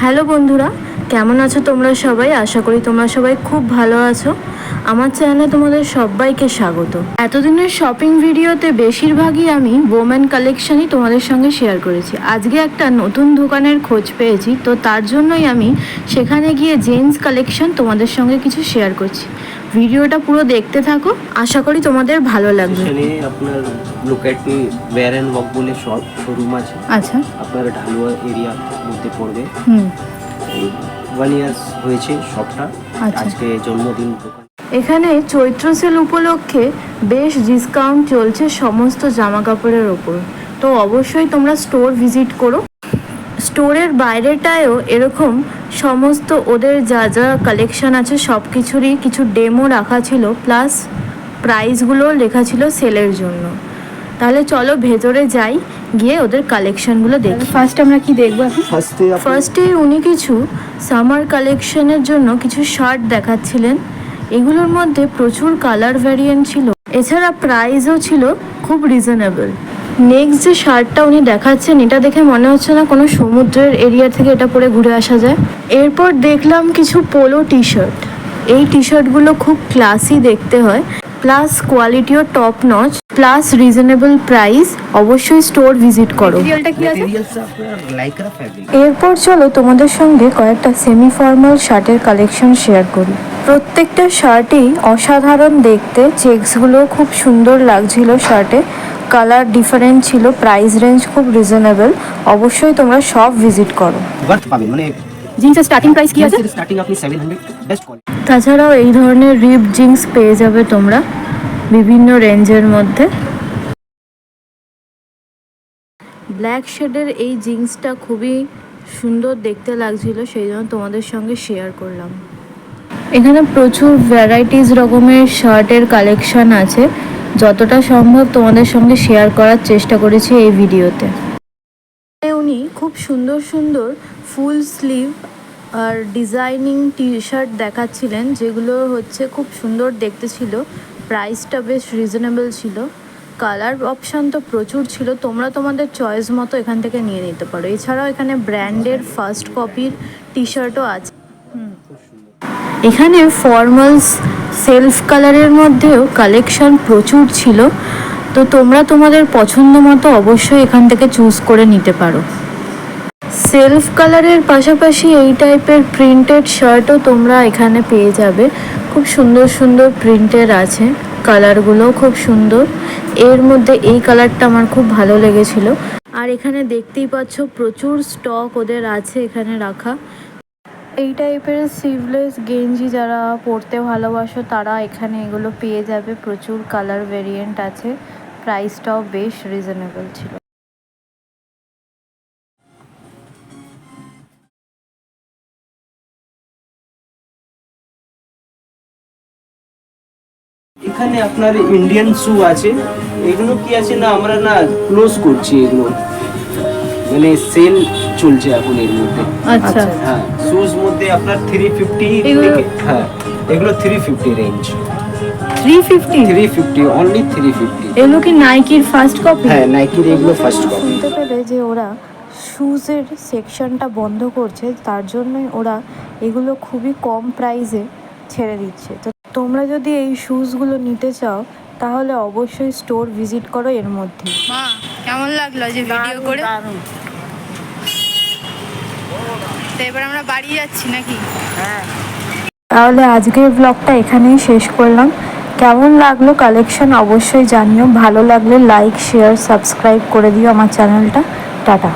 Hello বন্ধুরা, কেমন আছো তোমরা সবাই? আশা করি তোমরা সবাই খুব ভালো আছো। আমার চ্যানেলে তোমাদের সবাইকে স্বাগত। এতদিনের শপিং ভিডিওতে বেশিরভাগই আমি ওমেন কালেকশনই তোমাদের সঙ্গে শেয়ার করেছি। আজকে একটা নতুন দোকানের খোঁজ পেয়েছি, তো তার জন্যই আমি সেখানে গিয়ে জেন্টস কালেকশন তোমাদের সঙ্গে কিছু শেয়ার করছি। ভিডিওটা পুরো দেখতে থাকো, আশা করি তোমাদের ভালো লাগবে। এখানে আপনার লোকেটে ওয়্যার অ্যান্ড ওয়াক বলে শোরুম আছে। আচ্ছা, আপনার ঢালুয়া এরিয়া মধ্যে পড়বে। 1 ইয়ার হয়েছে শপটা। আজকে জন্মদিন দোকান। এখানে চৈত্র সেল উপলক্ষে বেশ ডিসকাউন্ট চলছে সমস্ত জামা কাপড়ের ওপর, তো অবশ্যই তোমরা স্টোর ভিজিট করো। স্টোরের বাইরেটায়ও এরকম সমস্ত ওদের যা যা কালেকশন আছে সব কিছুরই কিছু ডেমো রাখা ছিল, প্লাস প্রাইসগুলোও লেখা ছিল সেলের জন্য। তাহলে চলো ভেতরে যাই, গিয়ে ওদের কালেকশনগুলো দেখি। ফার্স্ট আমরা কি দেখবো? ফার্স্টে উনি কিছু সামার কালেকশনের জন্য কিছু শার্ট দেখাচ্ছিলেন। এগুলোর মধ্যে প্রচুর কালার ভ্যারিয়েন্ট ছিল, এছাড়া প্রাইসও ছিল খুব রিজনেবল। নেক্সট যে শার্টটা উনি দেখাচ্ছেন, এটা দেখে মনে হচ্ছে না কোনো সমুদ্রের এরিয়া থেকে এটা পরে ঘুরে আসা যায়। এরপর দেখলাম কিছু পোলো টি শার্ট। এই টি শার্টগুলো খুব ক্লাসি দেখতে হয়, প্লাস কোয়ালিটিও top notch, plus reasonable price. অবশ্যই স্টোর ভিজিট করো। এরপর চলো তোমাদের সঙ্গে কয়েকটা সেমি ফর্মাল শার্টের কালেকশন শেয়ার করি। প্রত্যেকটা শার্টই অসাধারণ দেখতে, চেকসগুলো খুব সুন্দর লাগছিল শার্টে, কালার ডিফারেন্ট ছিল, প্রাইস রেঞ্জ খুব রিজনেবল। অবশ্যই তোমরা সব ভিজিট করো। জিন্সের স্টার্টিং প্রাইস কি আছে? স্টার্টিং আপনি 700 বেস্ট কোয়ালিটি। তাছাড়াও এই ধরনের রিপ জিন্স পেয়ে যাবে তোমরা বিভিন্ন রেঞ্জের মধ্যে। ব্ল্যাক শেডের এই জিন্সটা খুবই সুন্দর দেখতে লাগছিল, সেই জন্য তোমাদের সঙ্গে শেয়ার করলাম। এখানে প্রচুর ভ্যারাইটিস রকমের শার্টের কালেকশন আছে, যতটা সম্ভব তোমাদের সঙ্গে শেয়ার করার চেষ্টা করেছি এই ভিডিওতে। উনি খুব সুন্দর সুন্দর ফুল স্লিভ আর ডিজাইনিং টি শার্ট দেখাচ্ছিলেন, যেগুলো হচ্ছে খুব সুন্দর দেখতে ছিল, প্রাইসটা বেশ রিজনেবল ছিল, কালার অপশান তো প্রচুর ছিল। তোমরা তোমাদের চয়েস মতো এখান থেকে নিয়ে নিতে পারো। এছাড়াও এখানে ব্র্যান্ডের ফার্স্ট কপির টি শার্টও আছে। এখানে ফর্মালস সেলফ কালারের মধ্যেও কালেকশন প্রচুর ছিল, তো তোমরা তোমাদের পছন্দ মতো অবশ্যই এখান থেকে চুজ করে নিতে পারো। সেলফ কালারের পাশাপাশি এই টাইপের প্রিন্টেড শার্টও তোমরা এখানে পেয়ে যাবে। খুব সুন্দর সুন্দর প্রিন্টের আছে, কালারগুলো খুব সুন্দর। এর মধ্যে এই কালারটা আমার খুব ভালো লেগেছিল। আর এখানে দেখতেই পাচ্ছ প্রচুর স্টক ওদের আছে এখানে রাখা। এই টাইপের স্লিভলেস গেঞ্জি যারা পরতে ভালোবাসো তারা এখানে এগুলো পেয়ে যাবে। প্রচুর কালার ভেরিয়েন্ট আছে, প্রাইসটাও বেশ রিজনেবল ছিল। এখানে আপনার ইন্ডিয়ান শু আছে। এগুলো কি আছে না, আমরা না ক্লোজ করছি এগুলো, মানে সেল চলছে এখন এর মধ্যে। আচ্ছা, হ্যাঁ, শুজ মধ্যে আপনার 350 থেকে, হ্যাঁ এগুলো 350 রেঞ্জ। 350 অনলি 350। এগুলো কি নাইকির ফার্স্ট কপি? হ্যাঁ, নাইকির এগুলো ফার্স্ট কপি। শুনতে পেলে যে ওরা শুজের সেকশনটা বন্ধ করছে, তার জন্যই ওরা এগুলো খুবই কম প্রাইসে ছেড়ে দিচ্ছে। তো তোমরা যদি এই শুজগুলো নিতে চাও তাহলে অবশ্যই স্টোর ভিজিট করো এর মধ্যে। মা, কেমন লাগলো যে ভিডিও করে? তো এবার আমরা বাড়ি যাচ্ছি নাকি? হ্যাঁ। তাহলে আজকের ব্লগটা এখানেই শেষ করলাম। কেমন লাগলো কালেকশন অবশ্যই জানিও। ভালো লাগলে লাইক, শেয়ার, সাবস্ক্রাইব করে দিও আমার চ্যানেলটা। টাটা।